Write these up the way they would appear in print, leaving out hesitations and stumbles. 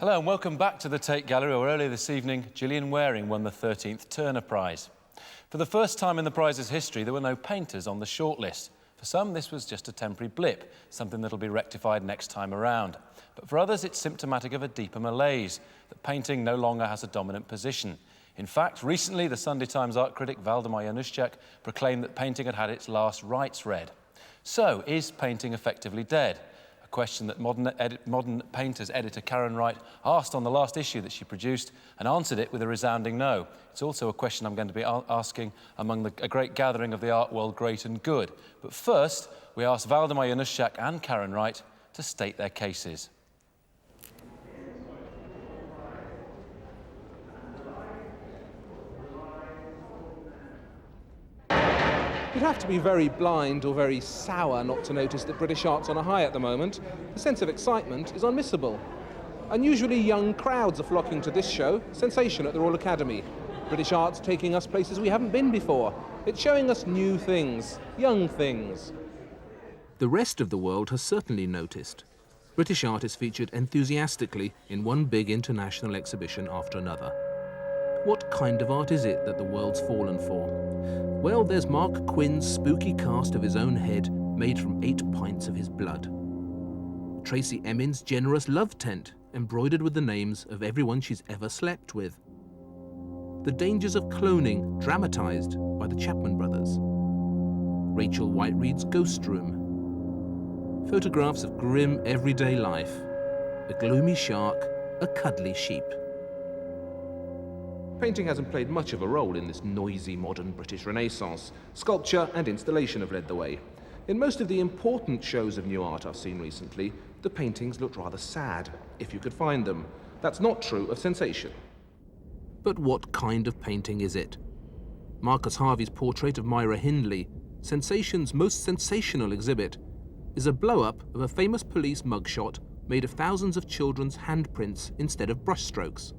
Hello and welcome back to the Tate Gallery, where earlier this evening Gillian Waring won the 13th Turner Prize. For the first time in the prize's history, there were no painters on the shortlist. For some, this was just a temporary blip, something that'll be rectified next time around. But for others, it's symptomatic of a deeper malaise, that painting no longer has a dominant position. In fact, recently, the Sunday Times art critic Valdemar Januszczak proclaimed that painting had had its last rites read. So, is painting effectively dead? A question that Modern Painters editor Karen Wright asked on the last issue that she produced and answered it with a resounding no. It's also a question I'm going to be asking among a great gathering of the art world, great and good. But first, we asked Valdemar Januszczak and Karen Wright to state their cases. You'd have to be very blind or very sour not to notice that British art's on a high at the moment. The sense of excitement is unmissable. Unusually young crowds are flocking to this show, Sensation at the Royal Academy. British art's taking us places we haven't been before. It's showing us new things, young things. The rest of the world has certainly noticed. British art is featured enthusiastically in one big international exhibition after another. What kind of art is it that the world's fallen for? Well, there's Mark Quinn's spooky cast of his own head made from 8 pints of his blood. Tracy Emin's generous love tent embroidered with the names of everyone she's ever slept with. The dangers of cloning dramatized by the Chapman brothers. Rachel Whiteread's ghost room. Photographs of grim everyday life. A gloomy shark, a cuddly sheep. Painting hasn't played much of a role in this noisy modern British Renaissance. Sculpture and installation have led the way. In most of the important shows of new art I've seen recently, the paintings looked rather sad, if you could find them. That's not true of Sensation. But what kind of painting is it? Marcus Harvey's portrait of Myra Hindley, Sensation's most sensational exhibit, is a blow-up of a famous police mugshot made of thousands of children's handprints instead of brushstrokes.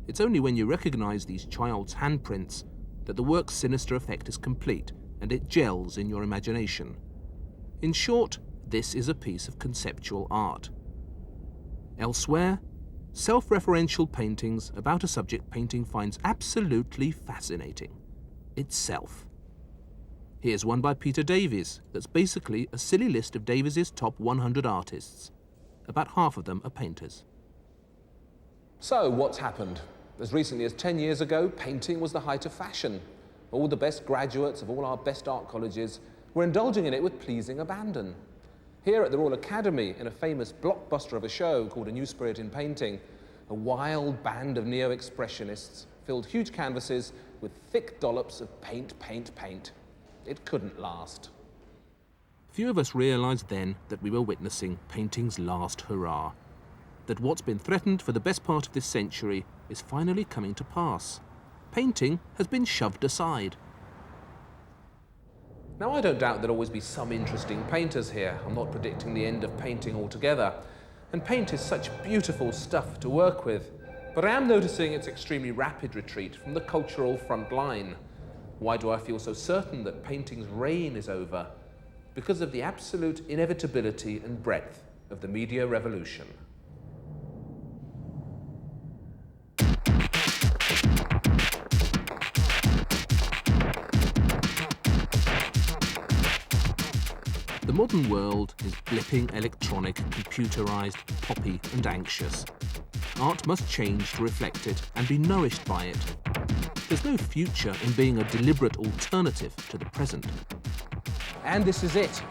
It's only when you recognize these child's handprints that the work's sinister effect is complete and it gels in your imagination. In short, this is a piece of conceptual art. Elsewhere, self-referential paintings about a subject painting finds absolutely fascinating: itself. Here's one by Peter Davies that's basically a silly list of Davies's top 100 artists. About half of them are painters. So, what's happened? As recently as 10 years ago, painting was the height of fashion. All the best graduates of all our best art colleges were indulging in it with pleasing abandon. Here at the Royal Academy, in a famous blockbuster of a show called A New Spirit in Painting, a wild band of neo-expressionists filled huge canvases with thick dollops of paint, paint, paint. It couldn't last. Few of us realized then that we were witnessing painting's last hurrah. That what's been threatened for the best part of this century is finally coming to pass. Painting has been shoved aside. Now, I don't doubt there'll always be some interesting painters here. I'm not predicting the end of painting altogether. And paint is such beautiful stuff to work with. But I am noticing its extremely rapid retreat from the cultural front line. Why do I feel so certain that painting's reign is over? Because of the absolute inevitability and breadth of the media revolution. The modern world is blipping, electronic, computerized, poppy and anxious. Art must change to reflect it and be nourished by it. There's no future in being a deliberate alternative to the present. And this is it.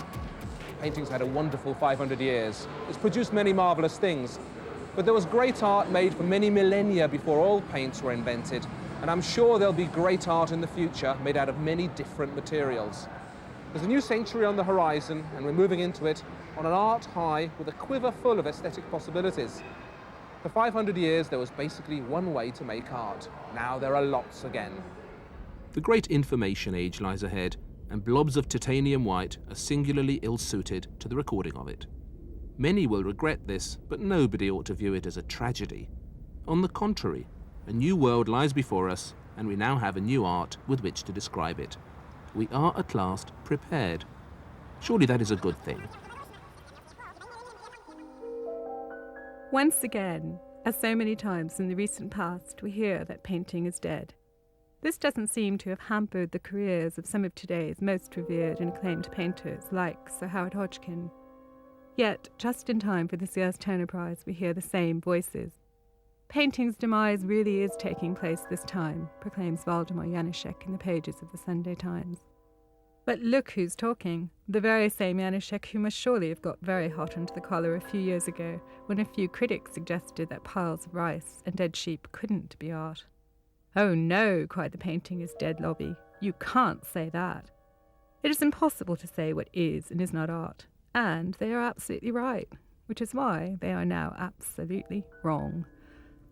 Painting's had a wonderful 500 years. It's produced many marvelous things. But there was great art made for many millennia before oil paints were invented. And I'm sure there'll be great art in the future made out of many different materials. There's a new century on the horizon, and we're moving into it on an art high with a quiver full of aesthetic possibilities. For 500 years, there was basically one way to make art. Now there are lots again. The great information age lies ahead, and blobs of titanium white are singularly ill-suited to the recording of it. Many will regret this, but nobody ought to view it as a tragedy. On the contrary, a new world lies before us, and we now have a new art with which to describe it. We are at last prepared. Surely that is a good thing. Once again, As so many times in the recent past, we hear that painting is dead. This doesn't seem to have hampered the careers of some of today's most revered and acclaimed painters, like Sir Howard Hodgkin. Yet, just in time for this year's Turner Prize, we hear the same voices. Painting's demise really is taking place this time, proclaims Waldemar Januszek in the pages of the Sunday Times. But look who's talking. The very same Januszek who must surely have got very hot under the collar a few years ago when a few critics suggested that piles of rice and dead sheep couldn't be art. "Oh no," cried the painting is dead lobby. "You can't say that. It is impossible to say what is and is not art. And they are absolutely right, which is why they are now absolutely wrong.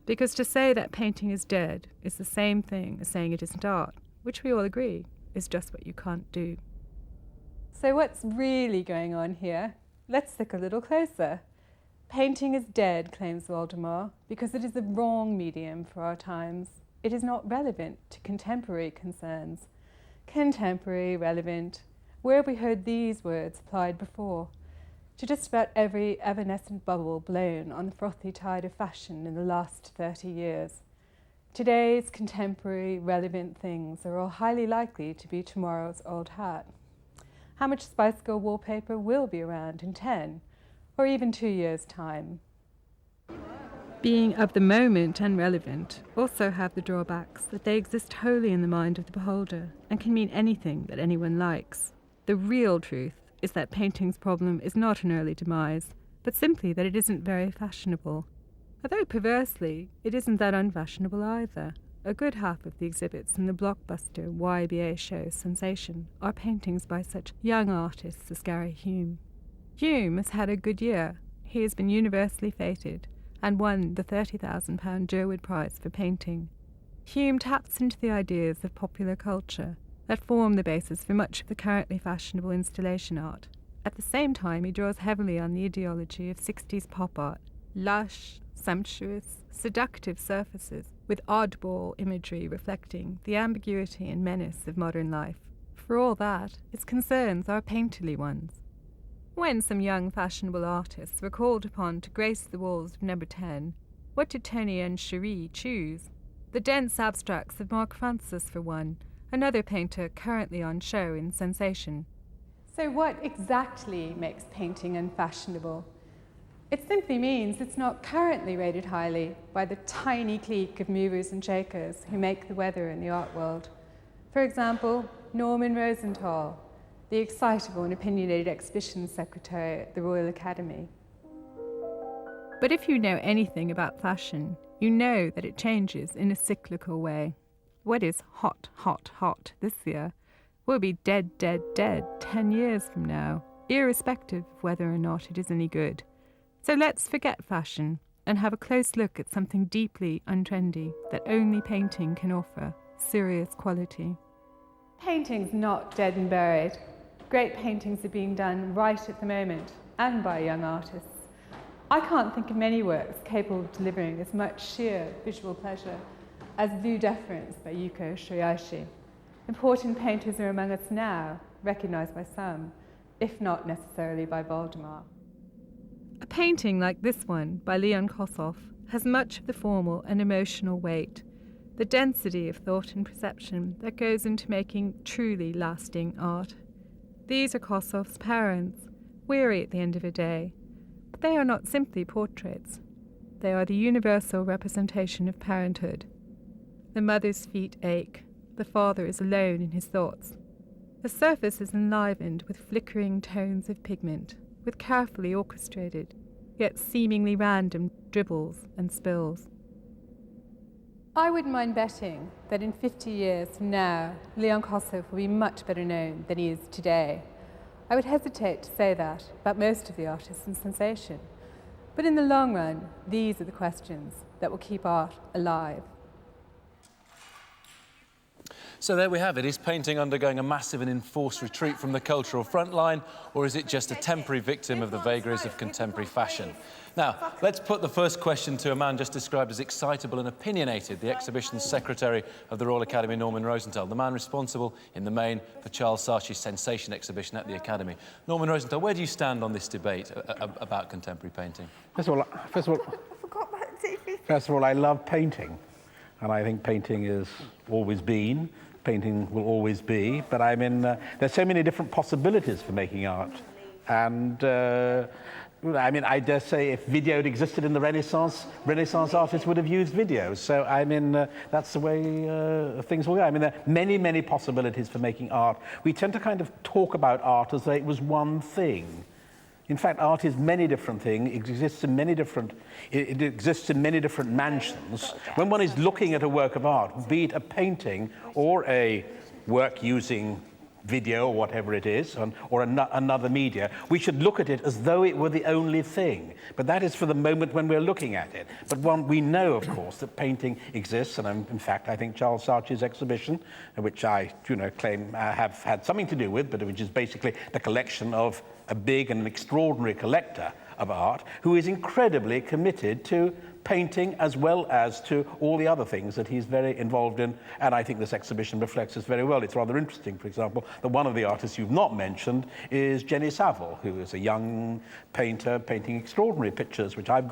Because to say that painting is dead is the same thing as saying it isn't art, which we all agree is just what you can't do." So what's really going on here? Let's look a little closer. Painting is dead, claims Waldemar, because it is the wrong medium for our times. It is not relevant to contemporary concerns. Contemporary, relevant. Where have we heard these words applied before? To just about every evanescent bubble blown on the frothy tide of fashion in the last 30 years. Today's contemporary, relevant things are all highly likely to be tomorrow's old hat. How much Spice Girl wallpaper will be around in 10 or even 2 years' time? Being of the moment and relevant also have the drawbacks that they exist wholly in the mind of the beholder and can mean anything that anyone likes. The real truth is that painting's problem is not an early demise, but simply that it isn't very fashionable. Although perversely, it isn't that unfashionable either. A good half of the exhibits in the blockbuster YBA show Sensation are paintings by such young artists as Gary Hume. Hume has had a good year. He has been universally feted and won the £30,000 Jerwood Prize for painting. Hume taps into the ideas of popular culture that form the basis for much of the currently fashionable installation art. At the same time, he draws heavily on the ideology of 60s pop art, lush, sumptuous, seductive surfaces, with oddball imagery reflecting the ambiguity and menace of modern life. For all that, his concerns are painterly ones. When some young fashionable artists were called upon to grace the walls of Number 10, what did Tony and Cherie choose? The dense abstracts of Mark Francis, for one, another painter currently on show in Sensation. So what exactly makes painting unfashionable? It simply means it's not currently rated highly by the tiny clique of movers and shakers who make the weather in the art world. For example, Norman Rosenthal, the excitable and opinionated exhibition secretary at the Royal Academy. But if you know anything about fashion, you know that it changes in a cyclical way. What is hot, hot, hot this year will be dead, dead, dead 10 years from now, irrespective of whether or not it is any good. So let's forget fashion and have a close look at something deeply untrendy that only painting can offer, serious quality. Painting's not dead and buried. Great paintings are being done right at the moment, and by young artists. I can't think of many works capable of delivering as much sheer visual pleasure as Vue Deference by Yuko Shiraishi. Important painters are among us now, recognised by some, if not necessarily by Waldemar. A painting like this one by Leon Kossoff has much of the formal and emotional weight, the density of thought and perception that goes into making truly lasting art. These are Kossoff's parents, weary at the end of a day, but they are not simply portraits. They are the universal representation of parenthood. The mother's feet ache. The father is alone in his thoughts. The surface is enlivened with flickering tones of pigment, with carefully orchestrated, yet seemingly random dribbles and spills. I wouldn't mind betting that in 50 years from now, Leon Kossoff will be much better known than he is today. I would hesitate to say that about most of the artists in Sensation. But in the long run, these are the questions that will keep art alive. So there we have it. Is painting undergoing a massive and enforced retreat from the cultural frontline, or is it just a temporary victim of the vagaries of contemporary fashion? Now, let's put the first question to a man just described as excitable and opinionated, the exhibition's secretary of the Royal Academy, Norman Rosenthal, the man responsible, in the main, for Charles Saatchi's Sensation exhibition at the Academy. Norman Rosenthal, where do you stand on this debate about contemporary painting? First of all, I forgot that First of all, I love painting, and I think painting has always been, painting will always be, but I mean, there's so many different possibilities for making art, and I mean, I dare say if video had existed in the Renaissance artists would have used video. So, I mean, that's the way things will go. I mean, there are many, many possibilities for making art. We tend to kind of talk about art as though it was one thing. In fact, art is many different things. It exists in many different mansions. When one is looking at a work of art, be it a painting or a work using video or whatever it is, or another media, we should look at it as though it were the only thing. But that is for the moment when we're looking at it. But we know, of course, that painting exists, and in fact, I think Charles Saatchi's exhibition, which I claim have had something to do with, but which is basically the collection of a big and an extraordinary collector of art who is incredibly committed to painting as well as to all the other things that he's very involved in, and I think this exhibition reflects this very well. It's rather interesting, for example, that one of the artists you've not mentioned is Jenny Savile, who is a young painter painting extraordinary pictures, which I've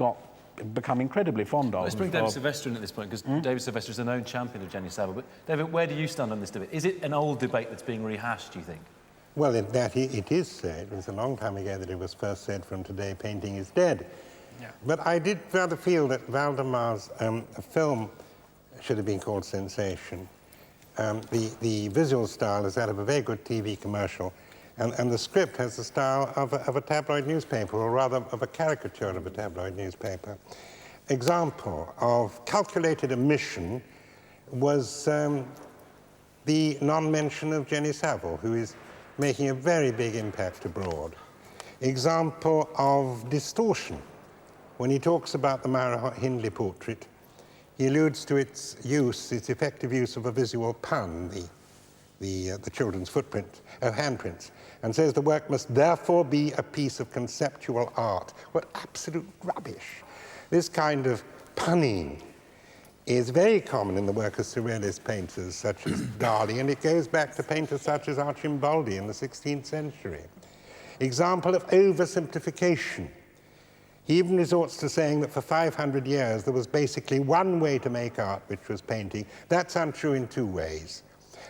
become incredibly fond of. Let's bring David Sylvester in at this point, because David Sylvester is a known champion of Jenny Savile. But David, where do you stand on this debate? Is it an old debate that's being rehashed, do you think? Well, it is said. It was a long time ago that it was first said, from today painting is dead. Yeah. But I did rather feel that Valdemar's film should have been called Sensation. The visual style is that of a very good TV commercial, and the script has the style of a tabloid newspaper, or rather of a caricature of a tabloid newspaper. Example of calculated omission was the non-mention of Jenny Savile, who is making a very big impact abroad. Example of distortion. When he talks about the Myra Hindley portrait, he alludes to its effective use of a visual pun, the children's handprints, and says the work must therefore be a piece of conceptual art. What absolute rubbish. This kind of punning is very common in the work of surrealist painters such as Dali, and it goes back to painters such as Arcimboldi in the 16th century. Example of oversimplification. He even resorts to saying that for 500 years there was basically one way to make art, which was painting. That's untrue in two ways.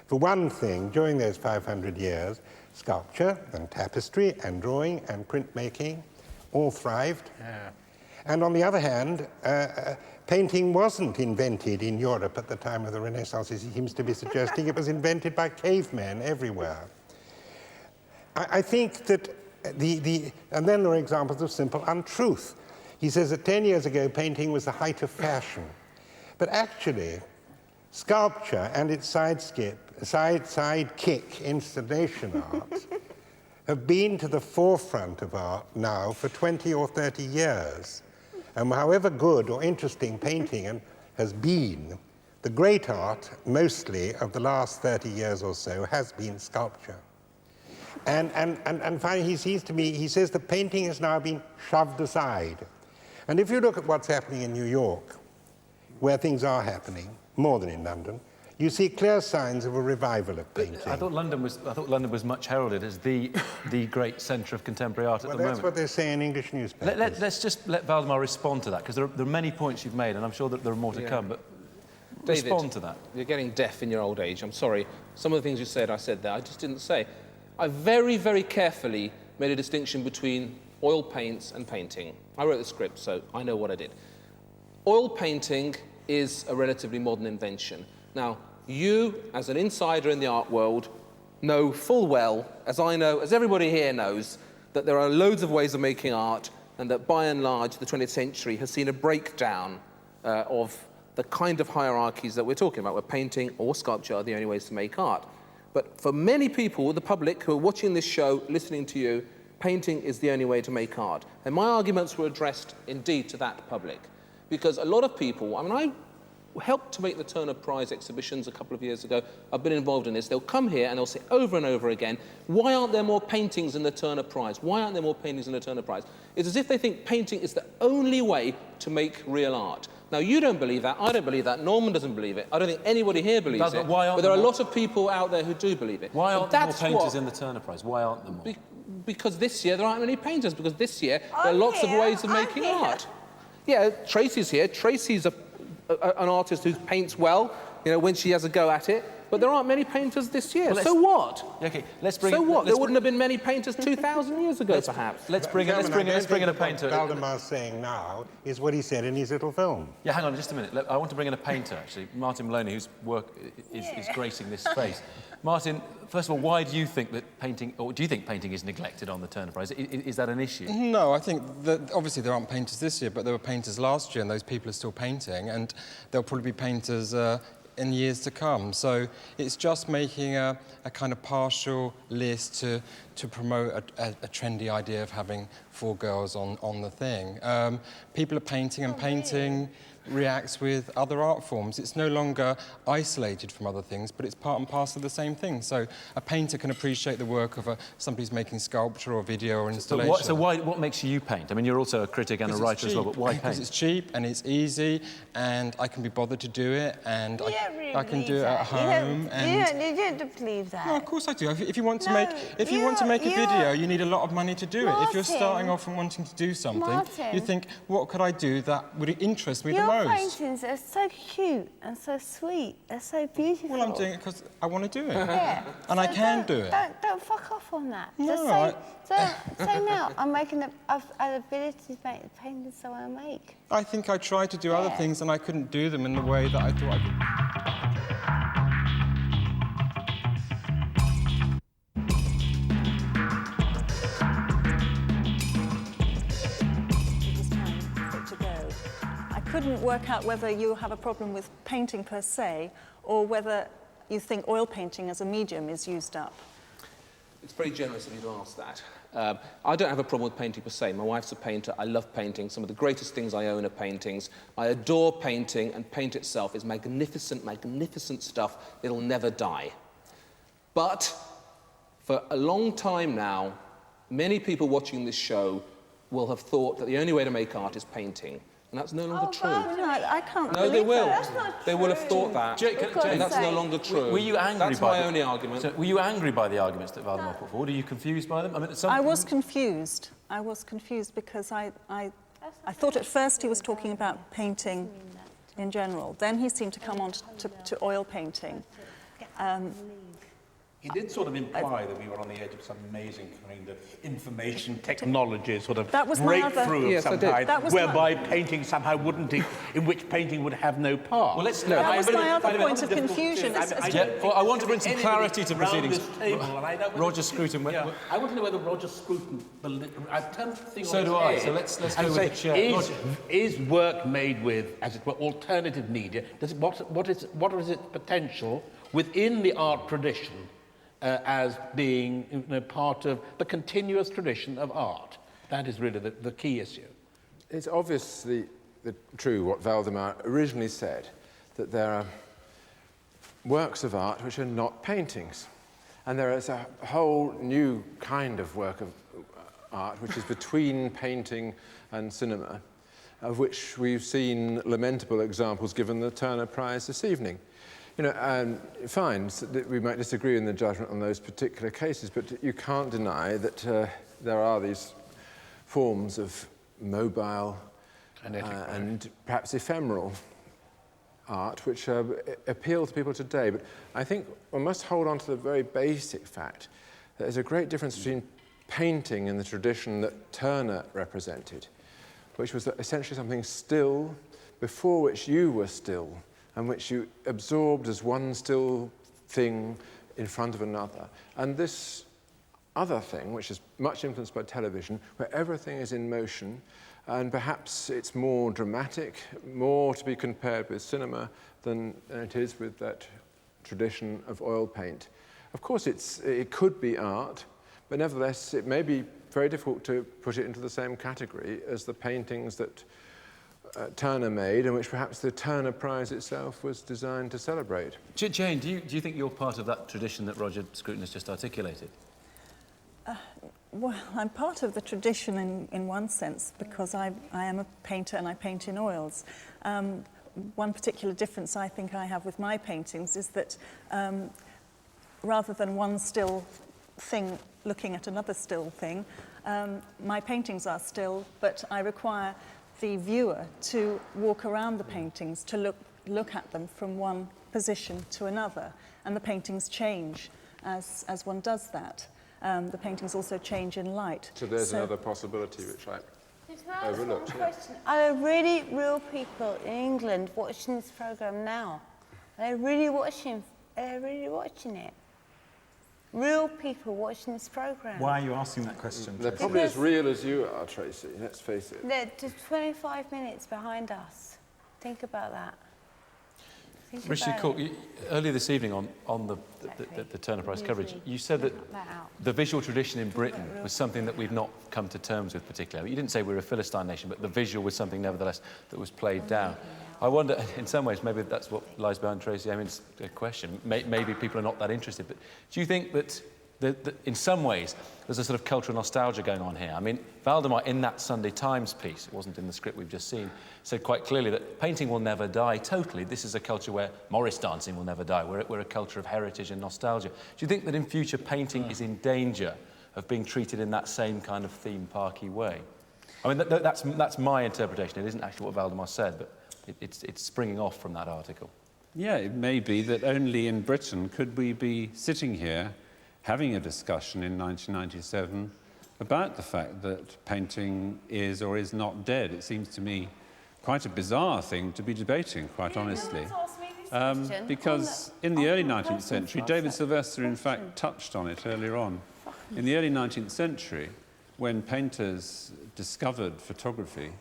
For one thing, during those 500 years, sculpture and tapestry and drawing and printmaking all thrived. Yeah. And on the other hand, painting wasn't invented in Europe at the time of the Renaissance. He seems to be suggesting it was invented by cavemen everywhere. I think that and then there are examples of simple untruth. He says that 10 years ago, painting was the height of fashion. But actually, sculpture and its sidekick installation art have been to the forefront of art now for 20 or 30 years. And however good or interesting painting has been, the great art, mostly of the last 30 years or so, has been sculpture. And finally, he says that painting has now been shoved aside. And if you look at what's happening in New York, where things are happening, more than in London, you see clear signs of a revival of painting. I thought London was much heralded as the great centre of contemporary art at the moment. Well, that's what they say in English newspapers. Let's just let Valdemar respond to that, because there are many points you've made, and I'm sure that there are more to come, but David, respond to that. You're getting deaf in your old age. I'm sorry. Some of the things you said, I said there. I just didn't say. I very, very carefully made a distinction between oil paints and painting. I wrote the script, so I know what I did. Oil painting is a relatively modern invention. Now, you, as an insider in the art world, know full well, as I know, as everybody here knows, that there are loads of ways of making art, and that by and large, the 20th century has seen a breakdown of the kind of hierarchies that we're talking about, where painting or sculpture are the only ways to make art. But for many people, the public who are watching this show, listening to you, painting is the only way to make art. And my arguments were addressed, indeed, to that public. Because a lot of people, I mean, I helped to make the Turner Prize exhibitions a couple of years ago. I've been involved in this. They'll come here and they'll say over and over again, why aren't there more paintings in the Turner Prize? Why aren't there more paintings in the Turner Prize? It's as if they think painting is the only way to make real art. Now, you don't believe that, I don't believe that, Norman doesn't believe it, I don't think anybody here believes it, but there are a lot of people out there who do believe it. Why aren't there more painters in the Turner Prize? Why aren't there more? Because this year there aren't many painters, because this year there are lots of ways of making art. Yeah, Tracy's here. Tracy's an artist who paints well, you know, when she has a go at it. But there aren't many painters this year. Well, so what? Okay, let's bring. So what? There wouldn't have been many painters 2,000 years ago, perhaps. Let's bring in a painter. What Valdemar's saying now is what he said in his little film. Yeah, hang on just a minute. I want to bring in a painter, actually, Martin Maloney, whose work is gracing this space. Martin, first of all, why do you think that painting, or do you think painting is neglected on the Turner Prize? Is that an issue? No, I think that obviously there aren't painters this year, but there were painters last year, and those people are still painting, and there'll probably be painters in years to come. So it's just making a kind of partial list to promote a trendy idea of having 4 girls on the thing. People are painting, and painting reacts with other art forms. It's no longer isolated from other things, but it's part and parcel of the same thing. So a painter can appreciate the work of somebody who's making sculpture or video or installation. So what makes you paint? I mean, you're also a critic and a writer as well, but why paint? Because it's cheap and it's easy, and I can be bothered to do it, and I can do it at home. You don't believe that. No, of course I do. If you want to make a video, you need a lot of money to do it. If you're starting off and wanting to do something, you think, what could I do that would interest me the most? Your paintings are so cute and so sweet. They're so beautiful. Well, I'm doing it because I want to do it. Yeah. And I can do it. Don't fuck off on that. No, Just say no. I've had the ability to make the paintings I want to make. I think I tried to do other things and I couldn't do them in the way that I thought I could. I couldn't work out whether you have a problem with painting per se, or whether you think oil painting as a medium is used up. It's very generous of you to ask that. I don't have a problem with painting per se. My wife's a painter. I love painting. Some of the greatest things I own are paintings. I adore painting, and paint itself is magnificent, magnificent stuff. It'll never die. But for a long time now, many people watching this show will have thought that the only way to make art is painting. And that's no longer true. No, I can't No, they will. That's not They will have thought that. And that's no longer true. Were you angry That's by my only argument. So were you angry by the arguments that Valdemar put forward? Are you confused by them? I mean, I was confused. I was confused because I thought at first he was talking about painting in general. Then he seemed to come on to oil painting. He did sort of imply that we were on the edge of some amazing kind of information technology sort of breakthrough of some kind, whereby painting somehow wouldn't, in which painting would have no part. Well, let's. That was my other point of confusion. I want to bring some clarity to proceedings. Roger Scruton. I want to know whether Roger Scruton. I turned the thing so do I. So let's go with the chair. Is work made with, as it were, alternative media? What is its potential within the art tradition? As being part of the continuous tradition of art. That is really the key issue. It's obviously true what Valdemar originally said, that there are works of art which are not paintings. And there is a whole new kind of work of art which is between painting and cinema, of which we've seen lamentable examples given the Turner Prize this evening. You know, fine, that we might disagree in the judgment on those particular cases, but you can't deny that there are these forms of mobile and perhaps ephemeral art which appeal to people today. But I think one must hold on to the very basic fact that there's a great difference between painting in the tradition that Turner represented, which was essentially something still, before which you were still, and which you absorbed as one still thing in front of another. And this other thing, which is much influenced by television, where everything is in motion, and perhaps it's more dramatic, more to be compared with cinema than it is with that tradition of oil paint. Of course, it could be art, but nevertheless, it may be very difficult to put it into the same category as the paintings that Turner made, and which perhaps the Turner Prize itself was designed to celebrate. Jane, do you think you're part of that tradition that Roger Scruton has just articulated? Well, I'm part of the tradition in one sense, because I am a painter and I paint in oils. One particular difference I think I have with my paintings is that rather than one still thing looking at another still thing, my paintings are still, but I require the viewer to walk around the paintings, to look at them from one position to another, and the paintings change as one does that. The paintings also change in light. So there's another possibility which I overlooked. One question. Are there really real people in England watching this programme now? Are they really watching it? Real people watching this programme? Why are you asking that question, They're Tracy? probably as real as you are, Tracy, let's face it. They're just 25 minutes behind us. Think about that. Think Richard about Cook, it. earlier this evening on the Turner Prize coverage, you said that the visual tradition in Britain was something that we've not come to terms with particularly. You didn't say we're a Philistine nation, but the visual was something, nevertheless, that was played down. I wonder, in some ways, maybe that's what lies behind Tracey Emin's question. Maybe people are not that interested, but do you think that in some ways there's a sort of cultural nostalgia going on here? I mean, Valdemar, in that Sunday Times piece, it wasn't in the script we've just seen, said quite clearly that painting will never die totally. This is a culture where Morris dancing will never die. We're a culture of heritage and nostalgia. Do you think that in future painting is in danger of being treated in that same kind of theme parky way? I mean, that's my interpretation. It isn't actually what Valdemar said, but it's springing off from that article. Yeah, it may be that only in Britain could we be sitting here having a discussion in 1997 about the fact that painting is or is not dead. It seems to me quite a bizarre thing to be debating, quite honestly. Because in the early 19th century, David Sylvester, in fact, touched on it earlier on. In the early 19th century, when painters discovered photography,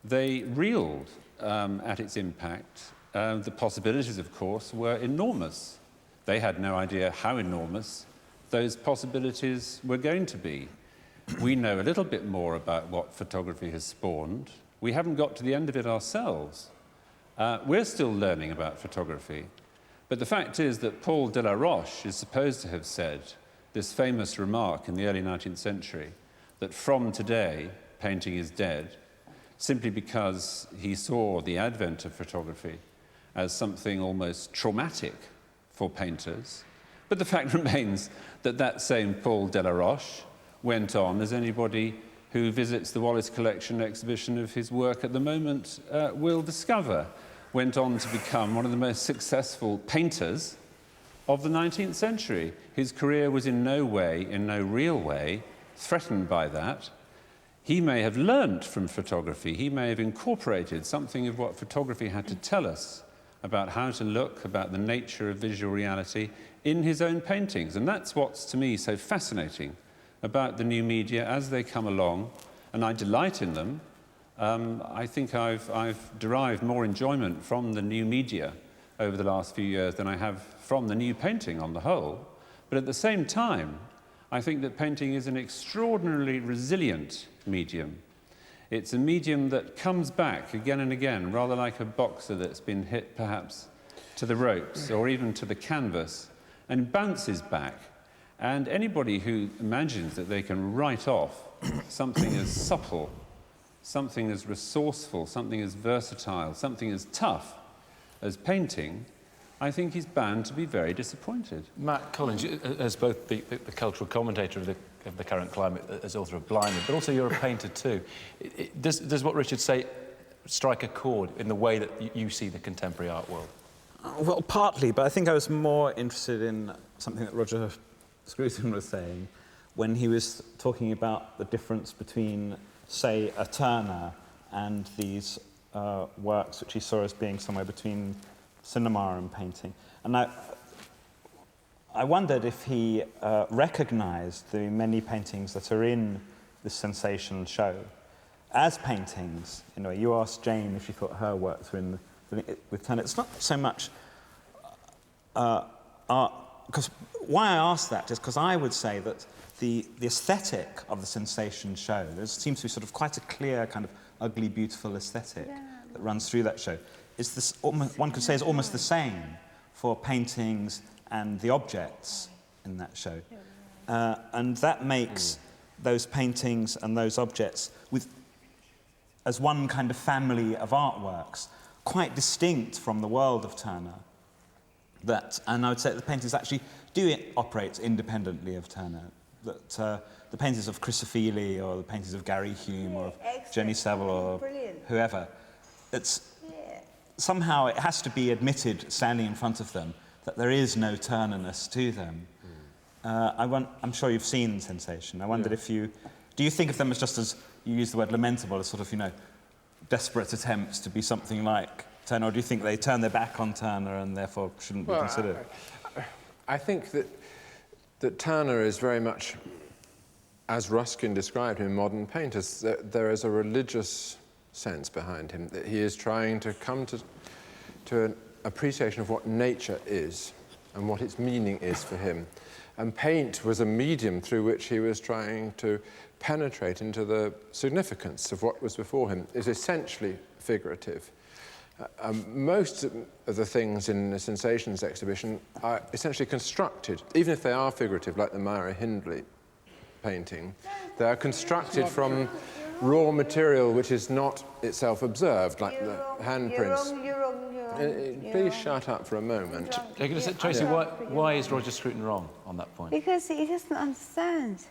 they reeled at its impact. The possibilities, of course, were enormous. They had no idea how enormous those possibilities were going to be. We know a little bit more about what photography has spawned. We haven't got to the end of it ourselves. We're still learning about photography. But the fact is that Paul de la Roche is supposed to have said this famous remark in the early 19th century that from today, painting is dead, simply because he saw the advent of photography as something almost traumatic for painters. But the fact remains that that same Paul de la Roche went on, as anybody who visits the Wallace Collection exhibition of his work at the moment will discover, went on to become one of the most successful painters of the 19th century. His career was in no way, in no real way, threatened by that. He may have learnt from photography, he may have incorporated something of what photography had to tell us about how to look, about the nature of visual reality in his own paintings. And that's what's, to me, so fascinating about the new media as they come along, and I delight in them. I think I've derived more enjoyment from the new media over the last few years than I have from the new painting on the whole. But at the same time, I think that painting is an extraordinarily resilient medium. It's a medium that comes back again and again, rather like a boxer that's been hit perhaps to the ropes or even to the canvas, and bounces back. And anybody who imagines that they can write off something as supple, something as resourceful, something as versatile, something as tough as painting, I think he's bound to be very disappointed. Matt Collins, as both the cultural commentator of the current climate, as author of Blinded, but also you're a painter too. Does what Richard say strike a chord in the way that you see the contemporary art world? Well, partly, but I think I was more interested in something that Roger Scruton was saying when he was talking about the difference between, say, a Turner and these works which he saw as being somewhere between cinema and painting. And I wondered if he recognised the many paintings that are in this sensation show as paintings. You know, you asked Jane if she thought her works were in with Turner. It's not so much art, because why I asked that is because I would say that the aesthetic of the sensation show, there seems to be sort of quite a clear kind of ugly, beautiful aesthetic that runs through that show. It's this, one could say, is almost the same for paintings and the objects in that show. And that makes those paintings and those objects as one kind of family of artworks, quite distinct from the world of Turner. And I would say that the paintings actually do operate independently of Turner. That the paintings of Chrysophili or the paintings of Gary Hume or of Jenny Savile or whoever, somehow it has to be admitted, standing in front of them, that there is no Turnerness to them. I'm sure you've seen Sensation. I wondered if you... Do you think of them as just as, you use the word lamentable, as sort of, you know, desperate attempts to be something like Turner, or do you think they turn their back on Turner and therefore shouldn't be considered? I think that Turner is very much, as Ruskin described him in Modern Painters, there is a religious sense behind him, that he is trying to come to an appreciation of what nature is and what its meaning is for him. And paint was a medium through which he was trying to penetrate into the significance of what was before him. It's essentially figurative. Most of the things in the Sensations exhibition are essentially constructed, even if they are figurative, like the Myra Hindley painting. They are constructed from raw material which is not itself observed, like the handprints. Please shut up for a moment. Tracy, why is Roger Scruton wrong on that point? Because he doesn't understand.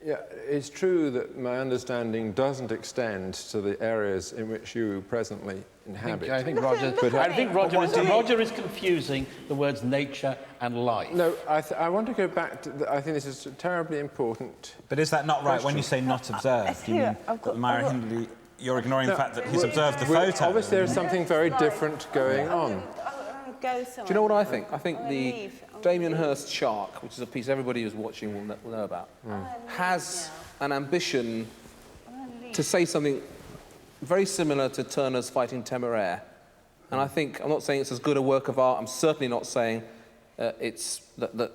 Yeah, it's true that my understanding doesn't extend to the areas in which you presently inhabit. I think Roger is confusing the words nature and life. No, I want to go back to... I think this is terribly important. But is that not right when you say not observed? Do you mean that Myra Hindley, you're ignoring the fact that he's observed the photo? Obviously, there is something very different going on. Do you know what I think? I think the Damien Hirst Shark, which is a piece everybody who's watching will know about, has an ambition to say something very similar to Turner's Fighting Temeraire. And I think, I'm not saying it's as good a work of art, I'm certainly not saying that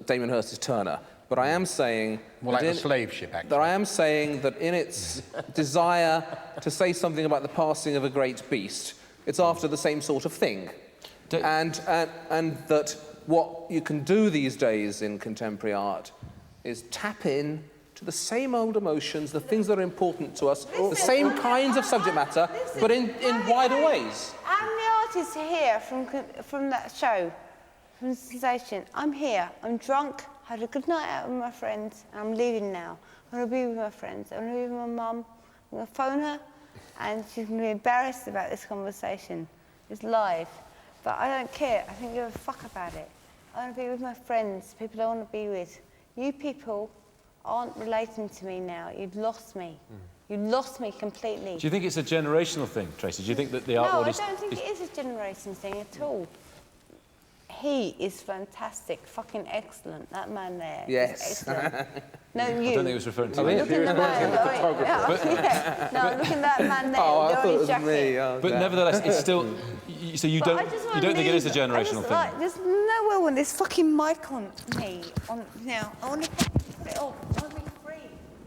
Damien Hirst is Turner, but I am saying... More like the slave ship, actually. That I am saying that in its desire to say something about the passing of a great beast, it's after the same sort of thing. And that what you can do these days in contemporary art is tap in to the same old emotions, the things that are important to us, the same kinds of subject matter, but in wider ways. How many artists are here from that show, from Sensation? I'm here, I'm drunk, had a good night out with my friends, and I'm leaving now. I'm going to be with my friends, I'm going to be with my mum, I'm going to phone her, and she's going to be embarrassed about this conversation. It's live. But I don't care. I don't give a fuck about it. I want to be with my friends, people I want to be with. You people aren't relating to me now. You've lost me. You lost me completely. Do you think it's a generational thing, Tracy? Do you think that the art world is... No, I don't think it is a generation thing at all. He is fantastic, fucking excellent. That man there. Yes. Is excellent. No, you. I don't think he was referring to Look me. at the man. No, look at that man there. Oh, I thought it was me. Oh, but nevertheless, it's still... So you don't think it is a generational thing? Like, there's nowhere when there's fucking mic on me. Now, I want to put it off. I want to be free.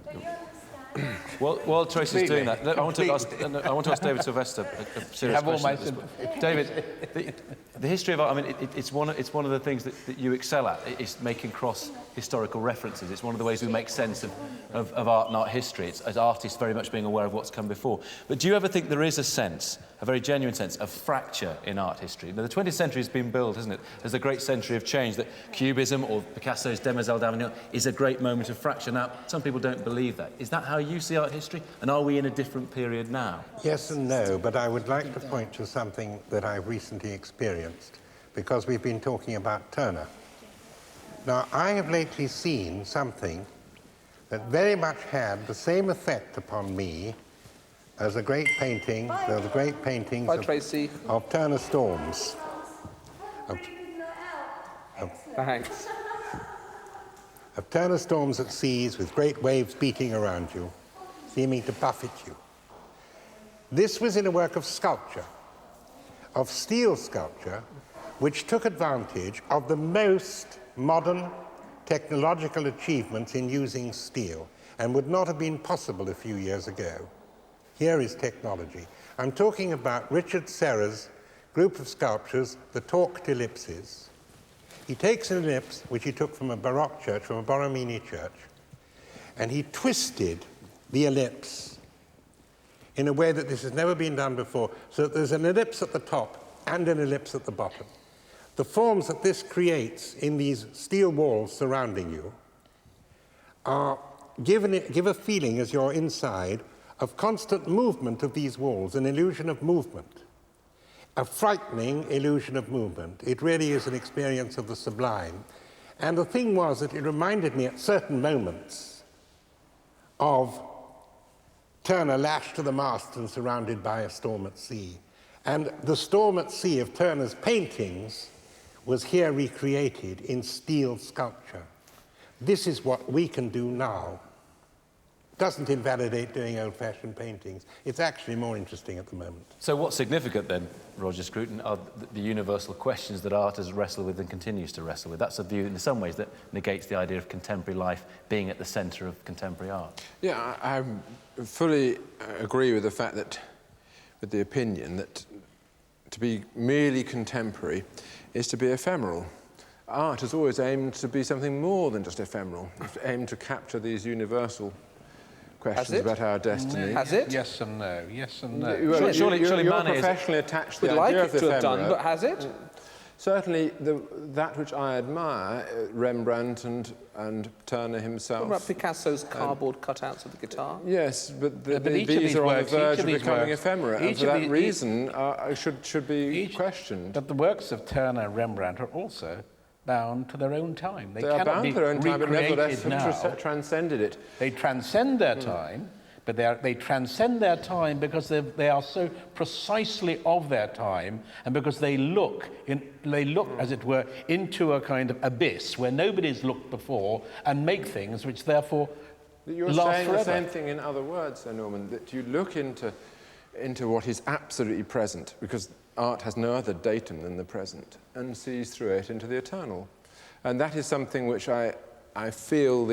Don't you understand? While Tracy's doing that, I want to ask David Sylvester a serious question. David, the history of art, I mean, it's one of the things that you excel at. It's making cross-historical references. It's one of the ways we make sense of art and art history. It's as artists very much being aware of what's come before. But do you ever think there is a sense, a very genuine sense, of fracture in art history? Now, the 20th century has been billed, hasn't it, as a great century of change, that Cubism or Picasso's Demoiselle d'Avignon is a great moment of fracture. Now, some people don't believe that. Is that how you see art history? And are we in a different period now? Yes and no, but I would like to point to something that I've recently experienced, because we've been talking about Turner. Now, I have lately seen something that very much had the same effect upon me as a great painting, the great paintings of Turner Storms. Thanks. Of Turner Storms at seas with great waves beating around you, seeming to buffet you. This was in a work of sculpture, of steel sculpture, which took advantage of the most modern technological achievements in using steel and would not have been possible a few years ago. Here is technology. I'm talking about Richard Serra's group of sculptures, the Torqued Ellipses. He takes an ellipse, which he took from a Baroque church, from a Borromini church, and he twisted the ellipse in a way that this has never been done before, so that there's an ellipse at the top and an ellipse at the bottom. The forms that this creates in these steel walls surrounding you give a feeling, as you're inside, of constant movement of these walls, an illusion of movement, a frightening illusion of movement. It really is an experience of the sublime. And the thing was that it reminded me at certain moments of Turner lashed to the mast and surrounded by a storm at sea. And the storm at sea of Turner's paintings was here recreated in steel sculpture. This is what we can do now. Doesn't invalidate doing old-fashioned paintings. It's actually more interesting at the moment. So what's significant then, Roger Scruton, are the universal questions that art has wrestled with and continues to wrestle with. That's a view in some ways that negates the idea of contemporary life being at the centre of contemporary art. Yeah, I fully agree with the fact that, with the opinion that to be merely contemporary is to be ephemeral. Art has always aimed to be something more than just ephemeral. It's aimed to capture these universal questions about our destiny. Has it? Yes and no. Yes and no. Well, surely you're professionally attached to the idea of the We'd like it to ephemera. have done, but has it? Certainly, that which I admire, Rembrandt and Turner himself. What about Picasso's cardboard cutouts of the guitar? Yes, but each of these these are on the works- verge each of of these becoming works- ephemera, and each for of that the- reason should be questioned. But the works of Turner and Rembrandt are also bound to their own time. They are bound to their own time, but nevertheless have transcended it. They transcend their time, but they transcend their time because they are so precisely of their time, and because they look, as it were, into a kind of abyss where nobody's looked before, and make things which therefore You're last saying forever. the same thing in other words, Sir Norman, that you look into what is absolutely present, because art has no other datum than the present, and sees through it into the eternal. And that is something which I feel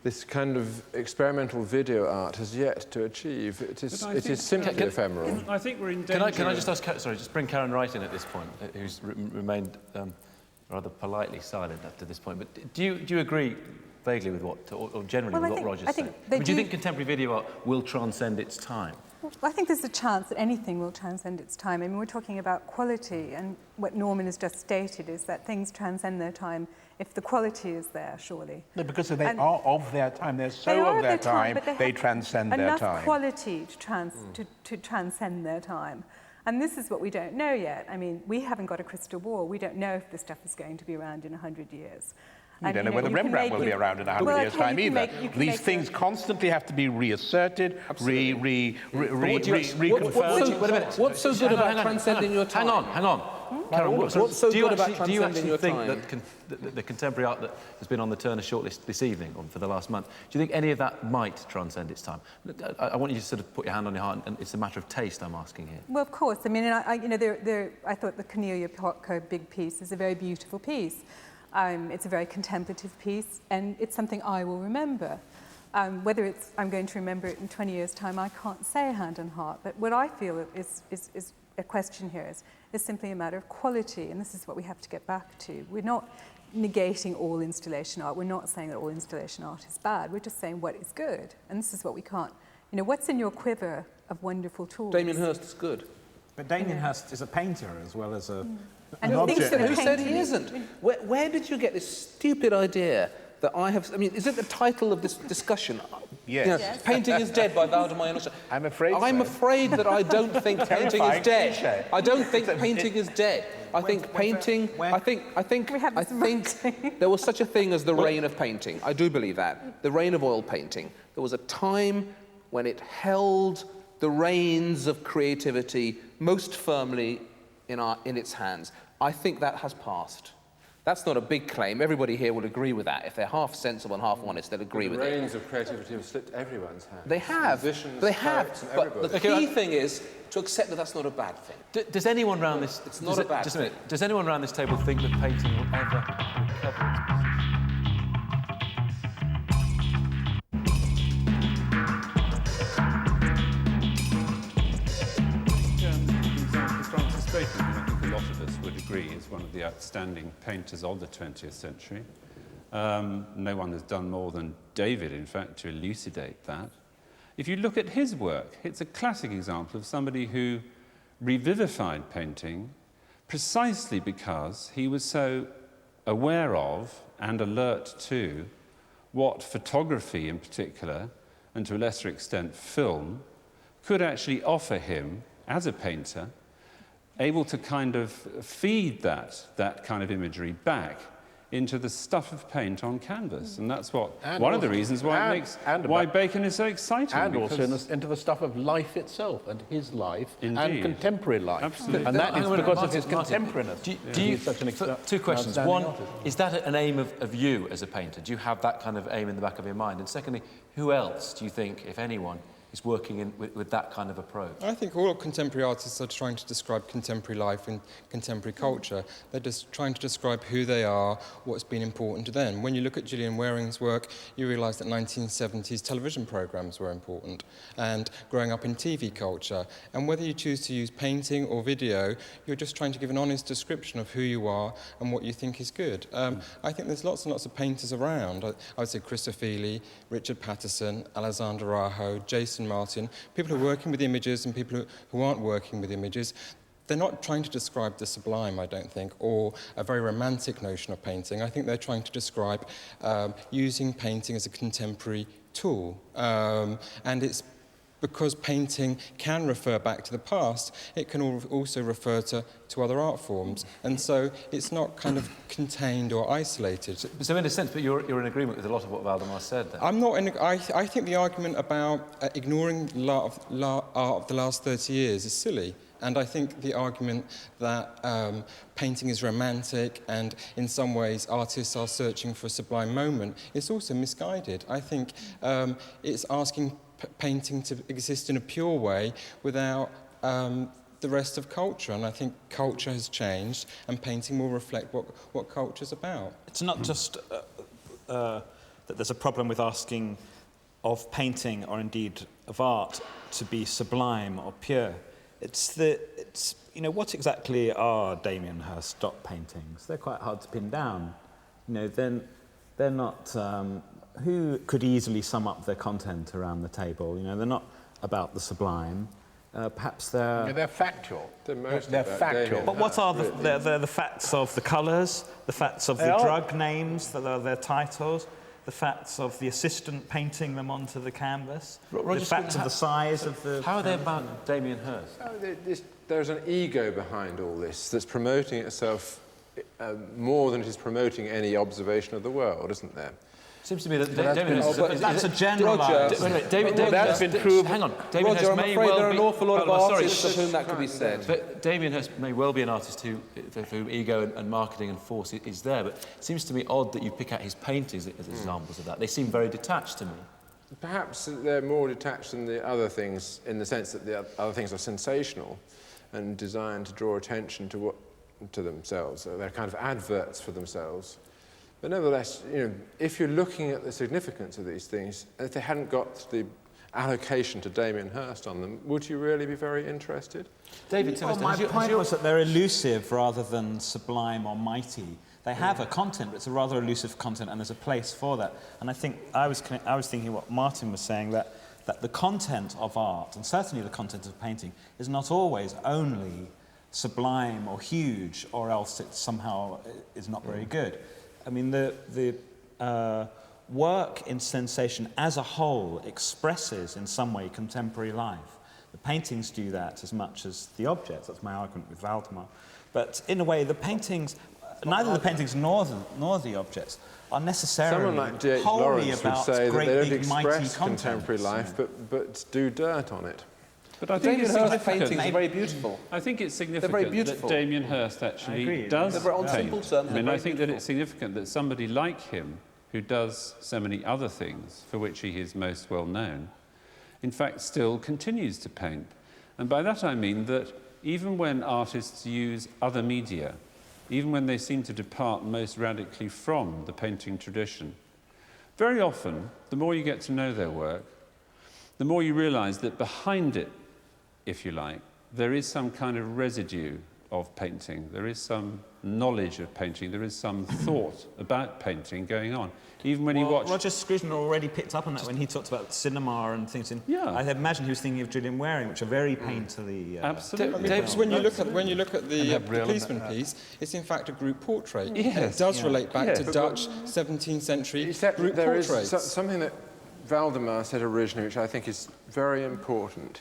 this kind of experimental video art has yet to achieve. It is simply ephemeral. I think we're in danger. Can I just ask, sorry, just bring Karen Wright in at this point, who's remained rather politely silent up to this point. But do you agree vaguely with what, or generally with what Roger's saying? Do you think contemporary video art will transcend its time? Well, I think there's a chance that anything will transcend its time. I mean, we're talking about quality, and what Norman has just stated is that things transcend their time if the quality is there, surely. No, because they are of their time. They're so of their time, they transcend their time. Enough quality to transcend their time. And this is what we don't know yet. I mean, we haven't got a crystal ball. We don't know if this stuff is going to be around in 100 years. You don't know whether Rembrandt will be around in 100 years' time either. These things constantly have to be reasserted, reconfirmed. What's so good about transcending your time? Hang on. Karen, what's so good about do you transcending your actually time? think that the contemporary art that has been on the Turner shortlist this evening, or for the last month, do you think any of that might transcend its time? I want you to sort of put your hand on your heart, and it's a matter of taste I'm asking here. Well, of course. I mean, I thought the Cornelia Potko big piece is a very beautiful piece. It's a very contemplative piece, and it's something I will remember. Whether I'm going to remember it in 20 years' time, I can't say hand on heart. But what I feel is a question here is simply a matter of quality, and this is what we have to get back to. We're not negating all installation art. We're not saying that all installation art is bad. We're just saying what is good, and this is what we can't. What's in your quiver of wonderful tools? Damien Hirst is good. But Damien Hirst is a painter as well as an And object. Who said he isn't? Where did you get this stupid idea that I have... I mean, is it the title of this discussion? Yes. Yes. Painting is Dead by Valdemar Inosha. I'm afraid I'm afraid that I don't think painting is dead. Cliche. I don't think painting is dead. I think painting... I think there was such a thing as the reign of painting. I do believe that. The reign of oil painting. There was a time when it held the reins of creativity most firmly in its hands. I think that has passed. That's not a big claim. Everybody here would agree with that. If they're half sensible and half honest, they'll agree with it. The reins of creativity have slipped everyone's hands. They have. Musicians, They have. poets, and But everybody. the key thing is to accept that that's not a bad thing. Does anyone around this... It's not a bad just a thing. minute. Does anyone around this table think that painting will ever recover its position? Francis Bacon, I think a lot of us would agree, is one of the outstanding painters of the 20th century. No one has done more than David, in fact, to elucidate that. If you look at his work, it's a classic example of somebody who revivified painting precisely because he was so aware of and alert to what photography in particular, and to a lesser extent film, could actually offer him, as a painter, able to kind of feed that kind of imagery back into the stuff of paint on canvas. And that's one of the reasons why why Bacon is so exciting. And also into the stuff of life itself, and his life, Indeed. and contemporary life. Absolutely. And that is because of his contemporariness. Do you, two questions. One, is that an aim of you as a painter? Do you have that kind of aim in the back of your mind? And secondly, who else do you think, if anyone, is working with that kind of approach? I think all contemporary artists are trying to describe contemporary life and contemporary culture. They're just trying to describe who they are, what's been important to them. When you look at Gillian Waring's work, you realise that 1970s television programmes were important, and growing up in TV culture. And whether you choose to use painting or video, you're just trying to give an honest description of who you are and what you think is good. I think there's lots and lots of painters around. I would say Christopher Feely, Richard Patterson, Alexander Aho, Jason Martin, people who are working with images and people who aren't working with images. They're not trying to describe the sublime, I don't think, or a very romantic notion of painting. I think they're trying to describe using painting as a contemporary tool. And it's because painting can refer back to the past, it can also refer to other art forms. And so it's not kind of contained or isolated. So in a sense, but you're in agreement with a lot of what Valdemar said then? I'm not I think the argument about ignoring art of the last 30 years is silly. And I think the argument that painting is romantic and in some ways artists are searching for a sublime moment is also misguided. I think it's asking painting to exist in a pure way without the rest of culture, and I think culture has changed and painting will reflect what culture's about. It's not just that there's a problem with asking of painting or indeed of art to be sublime or pure. It's you know, what exactly are Damien Hirst dot paintings? They're quite hard to pin down. You know, they're not. Who could easily sum up their content around the table? You know, they're not about the sublime. Perhaps they're... Yeah, they're factual. They're factual. But what are the facts of the colours, the facts of the drug names, their titles, the facts of the assistant painting them onto the canvas, the facts of the size of the... How are they about Damien Hirst? There's an ego behind all this that's promoting itself more than it is promoting any observation of the world, isn't there? Seems to me that Damien Hirst... That's a general... That's been proved... Hang on. Damien Roger, I'm afraid there are an awful lot of artists of whom that could be said. But Damien Hirst may well be an artist for whom ego and marketing and force is there, but it seems to me odd that you pick out his paintings as examples of that. They seem very detached to me. Perhaps they're more detached than the other things in the sense that the other things are sensational and designed to draw attention to themselves. So they're kind of adverts for themselves. But nevertheless, you know, if you're looking at the significance of these things, if they hadn't got the allocation to Damien Hirst on them, would you really be very interested? David, well, my point was that they're elusive rather than sublime or mighty. They have a content, but it's a rather elusive content, and there's a place for that. And I think I was thinking what Martin was saying, that the content of art, and certainly the content of painting, is not always only sublime or huge, or else it somehow is not very good. I mean, the work in sensation as a whole expresses in some way contemporary life. The paintings do that as much as the objects. That's my argument with Valdemar. But in a way, the paintings, neither the paintings nor the objects are necessarily someone like D.H. wholly Lawrence about would say great, that they don't big, mighty express contents, contemporary life, but do dirt on it. But I think Damien Hirst's paintings are very beautiful. I think it's significant They're very beautiful. that Damien Hirst actually does They're on paint. simple terms. I mean, I think that it's significant that somebody like him, who does so many other things for which he is most well known, in fact still continues to paint. And by that I mean that even when artists use other media, even when they seem to depart most radically from the painting tradition, very often, the more you get to know their work, the more you realise that behind it, if you like, there is some kind of residue of painting. There is some knowledge of painting. There is some thought about painting going on. Even when you watch... Roger Scruton already picked up on that when he talked about cinema and things. I imagine he was thinking of Gillian Waring, which are very painterly... Absolutely. Because when you look at the policeman piece, it's in fact a group portrait. Yes. It does relate back to Dutch 17th century group there portraits. is something that Valdemar said originally, which I think is very important,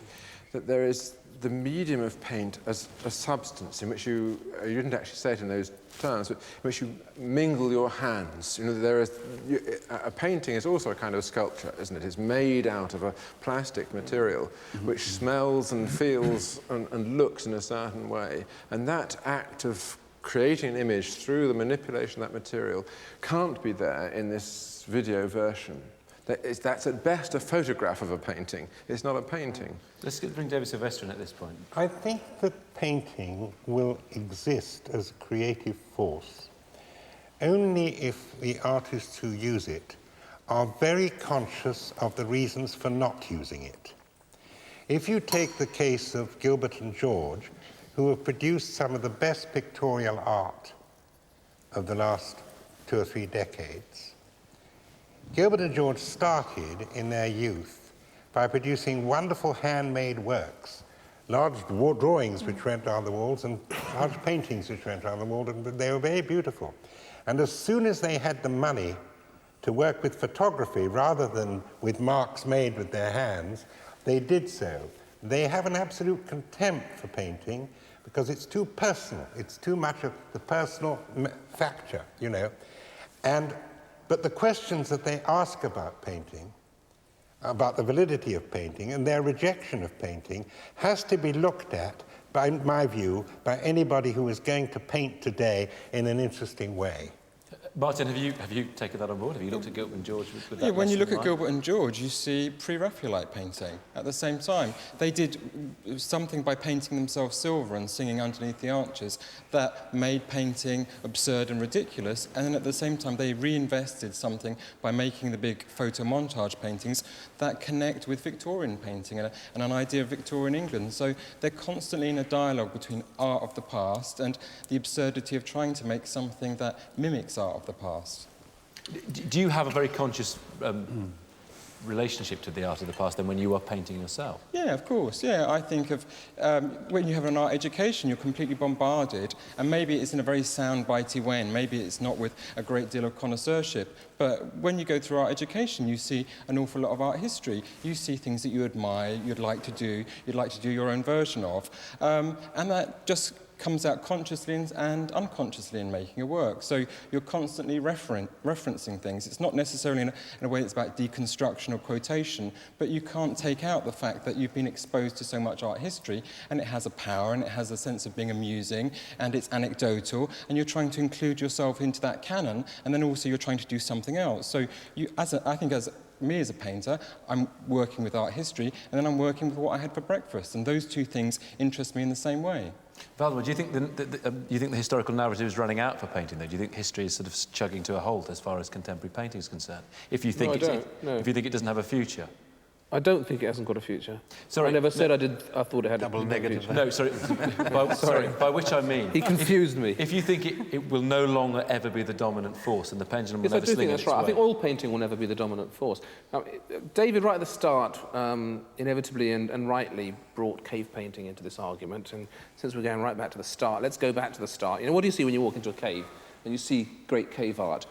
that there is the medium of paint as a substance in which you didn't actually say it in those terms, but in which you mingle your hands. You know, a painting is also a kind of sculpture, isn't it? It's made out of a plastic material which smells and feels and looks in a certain way. And that act of creating an image through the manipulation of that material can't be there in this video version. That's at best a photograph of a painting. It's not a painting. Let's bring David Sylvester in at this point. I think that painting will exist as a creative force only if the artists who use it are very conscious of the reasons for not using it. If you take the case of Gilbert and George, who have produced some of the best pictorial art of the last 2 or 3 decades, Gilbert and George started in their youth by producing wonderful handmade works, large drawings which went on the walls and large paintings which went on the wall, and they were very beautiful. And as soon as they had the money to work with photography rather than with marks made with their hands, they did so. They have an absolute contempt for painting because it's too personal. It's too much of the personal factor, you know. But the questions that they ask about painting, about the validity of painting and their rejection of painting, has to be looked at, by my view, by anybody who is going to paint today in an interesting way. Martin, have you taken that on board? Have you looked at Gilbert and George with that? Yeah, when you look in at mind? Gilbert and George, you see pre-Raphaelite painting at the same time. They did something by painting themselves silver and singing underneath the arches that made painting absurd and ridiculous, and then at the same time they reinvested something by making the big photo montage paintings that connect with Victorian painting and an idea of Victorian England. So they're constantly in a dialogue between art of the past and the absurdity of trying to make something that mimics art of the past. Do you have a very conscious relationship to the art of the past then when you are painting yourself? Yeah, of course. Yeah, I think of when you have an art education, you're completely bombarded, and maybe it's in a very sound-bitey way, and maybe it's not with a great deal of connoisseurship. But when you go through art education, you see an awful lot of art history. You see things that you admire, you'd like to do your own version of, and that just comes out consciously and unconsciously in making a work. So you're constantly referencing things. It's not necessarily in a way that's about deconstruction or quotation, but you can't take out the fact that you've been exposed to so much art history, and it has a power, and it has a sense of being amusing, and it's anecdotal, and you're trying to include yourself into that canon, and then also you're trying to do something else. So I think as me as a painter, I'm working with art history, and then I'm working with what I had for breakfast, and those two things interest me in the same way. Valdemar, do you think the historical narrative is running out for painting, though? Do you think history is sort of chugging to a halt as far as contemporary painting is concerned? If you think if you think it doesn't have a future? I don't think it hasn't got a future. Sorry, I never said I did. I thought it had double a negative. future. No, sorry. By which I mean, he confused me. If you think it will no longer ever be the dominant force, and the pendulum will yes, I never do swing think that's its right. way. I think oil painting will never be the dominant force. Now, David, right at the start, inevitably and rightly brought cave painting into this argument. And since we're going right back to the start, let's go back to the start. You know, what do you see when you walk into a cave and you see great cave art?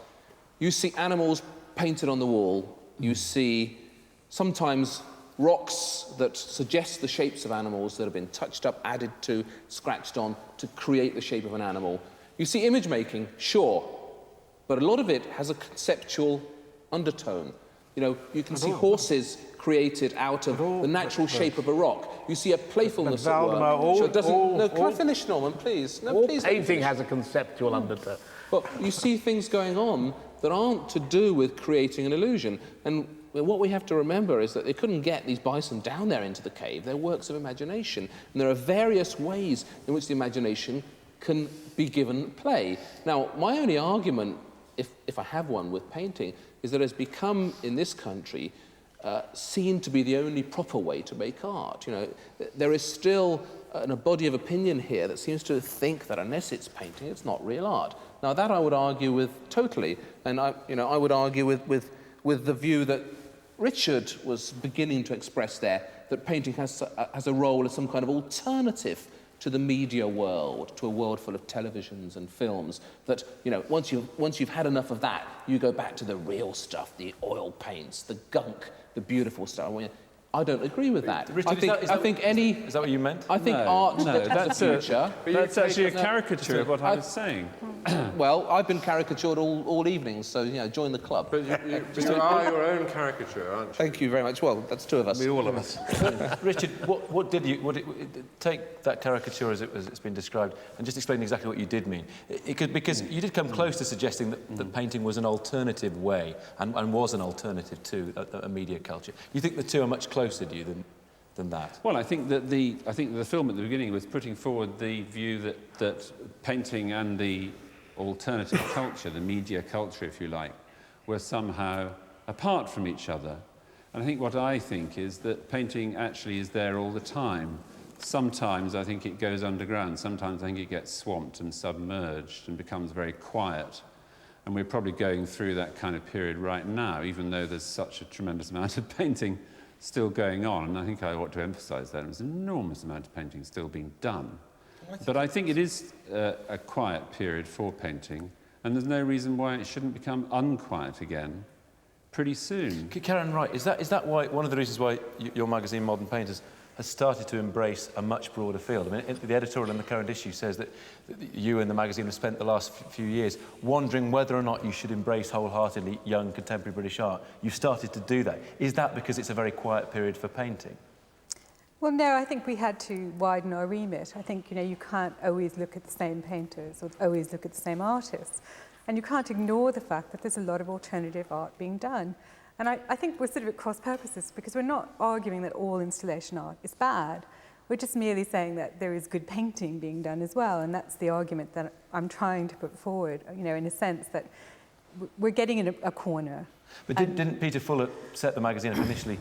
You see animals painted on the wall. You see sometimes rocks that suggest the shapes of animals that have been touched up, added to, scratched on to create the shape of an animal. You see image making, sure, but a lot of it has a conceptual undertone. You know, you can see horses created out of the natural shape of a rock. You see a playfulness at work. No, can I finish, Norman, please? No, please. Painting has a conceptual undertone. Well, you see things going on that aren't to do with creating an illusion. And what we have to remember is that they couldn't get these bison down there into the cave. They're works of imagination. And there are various ways in which the imagination can be given play. Now, my only argument, if I have one with painting, is that it has become, in this country, seen to be the only proper way to make art. You know, there is still a body of opinion here that seems to think that unless it's painting, it's not real art. Now, that I would argue with totally, and I would argue with the view that Richard was beginning to express there, that painting has a role as some kind of alternative to the media world, to a world full of televisions and films, that, you know, once you've had enough of that, you go back to the real stuff, the oil paints, the gunk, the beautiful stuff. I don't agree with that. Richard, is that what you meant? I think art has a future. That's actually a caricature of what I was saying. Well, I've been caricatured all evening, so, you know, join the club. But you are your own caricature, aren't you? Thank you very much. Well, that's two of us. All of us. Richard, take that caricature as it's been described and just explain exactly what you did mean. Because you did come close to suggesting that painting was an alternative way and was an alternative to a media culture. You think the two are much closer to you than that? Well, I think that the film at the beginning was putting forward the view that painting and the alternative culture, the media culture, if you like, were somehow apart from each other. And I think what I think is that painting actually is there all the time. Sometimes I think it goes underground, sometimes I think it gets swamped and submerged and becomes very quiet. And we're probably going through that kind of period right now, even though there's such a tremendous amount of painting still going on. And I think I ought to emphasise that there's an enormous amount of painting still being done. But I think it is a quiet period for painting, and there's no reason why it shouldn't become unquiet again pretty soon. Karen Wright, is that why one of the reasons why your magazine, Modern Painters, has started to embrace a much broader field? I mean, the editorial in the current issue says that you and the magazine have spent the last few years wondering whether or not you should embrace wholeheartedly young contemporary British art. You've started to do that. Is that because it's a very quiet period for painting? Well, no, I think we had to widen our remit. I think, you know, you can't always look at the same painters or always look at the same artists. And you can't ignore the fact that there's a lot of alternative art being done. And I think we're sort of at cross purposes, because we're not arguing that all installation art is bad. We're just merely saying that there is good painting being done as well. And that's the argument that I'm trying to put forward, you know, in a sense that we're getting in a corner. But didn't Peter Fuller set the magazine up initially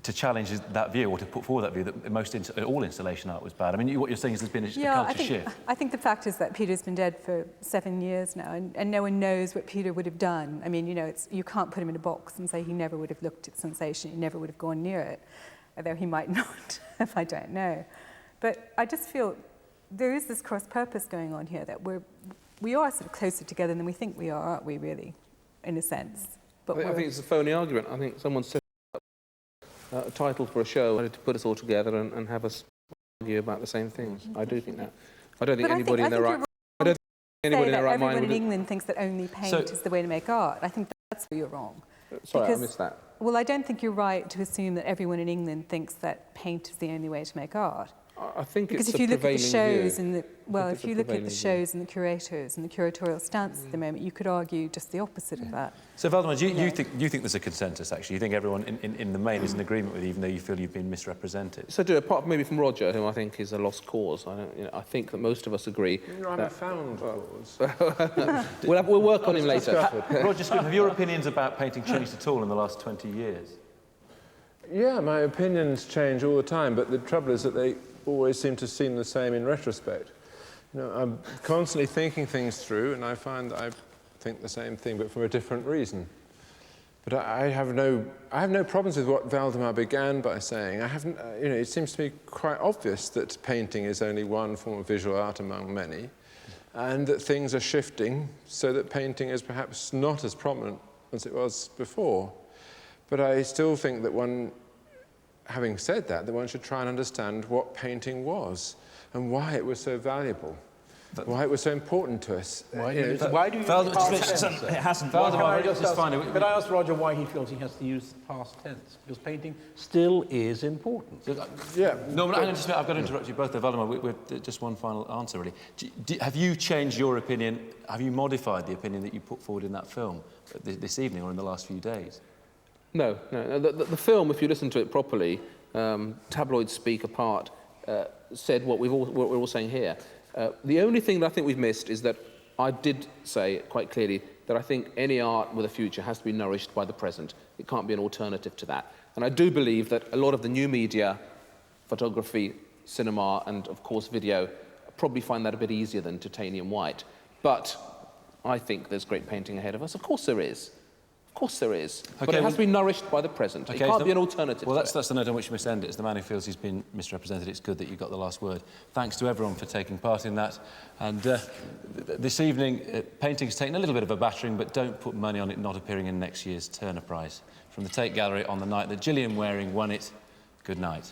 to challenge that view, or to put forward that view that all installation art was bad? I mean, what you're saying is there's been a culture shift. I think the fact is that Peter's been dead for 7 years now, and no one knows what Peter would have done. I mean, you know, you can't put him in a box and say he never would have looked at sensation, he never would have gone near it, although he might not, if I don't know. But I just feel there is this cross-purpose going on here, that we are sort of closer together than we think we are, aren't we, really, in a sense? But I think it's a phony argument. I think someone said a title for a show to put us all together and have us argue about the same things. I do think that. I don't think anybody in their right mind. Everyone in England thinks that only paint is the way to make art. I think that's where you're wrong. Sorry, I missed that. Well, I don't think you're right to assume that everyone in England thinks that paint is the only way to make art. I think because it's if you look at the shows view. and if you look at the shows and the curators and the curatorial stance at the moment, you could argue just the opposite of that. So, Valdemar, you think there's a consensus, actually? You think everyone in the main is in agreement with you, even though you feel you've been misrepresented? So, apart maybe from Roger, who I think is a lost cause, I think that most of us agree. I'm a found cause. We'll work on him later. Roger Scruton, have your opinions about painting changed at all in the last 20 years? Yeah, my opinions change all the time, but the trouble is that they always seem to seem the same in retrospect. You know, I'm constantly thinking things through, and I find that I think the same thing, but for a different reason. But I have no problems with what Valdemar began by saying. It seems to me quite obvious that painting is only one form of visual art among many, and that things are shifting so that painting is perhaps not as prominent as it was before. But I still think that having said that one should try and understand what painting was and why it was so valuable, why it was so important to us. Why do you use past tense? It hasn't. Could I ask Roger why he feels he has to use the past tense? Because painting still is important. Yeah. No, but I've got to interrupt you both there, Valdemar. We've just one final answer, really. Have you changed your opinion? Have you modified the opinion that you put forward in that film this evening or in the last few days? No. The film, if you listen to it properly, tabloids speak apart, said what we're all saying here. The only thing that I think we've missed is that I did say quite clearly that I think any art with a future has to be nourished by the present. It can't be an alternative to that. And I do believe that a lot of the new media, photography, cinema, and of course video, probably find that a bit easier than titanium white. But I think there's great painting ahead of us. Of course there is. Of Of course there is. But Okay, it has to be nourished by the present. It can't be an alternative Well, to that's the note on which we must end it. As the man who feels he's been misrepresented, it's good that you got the last word. Thanks to everyone for taking part in that. And this evening, painting's taken a little bit of a battering, but don't put money on it not appearing in next year's Turner Prize. From the Tate Gallery on the night that Gillian Waring won it, good night.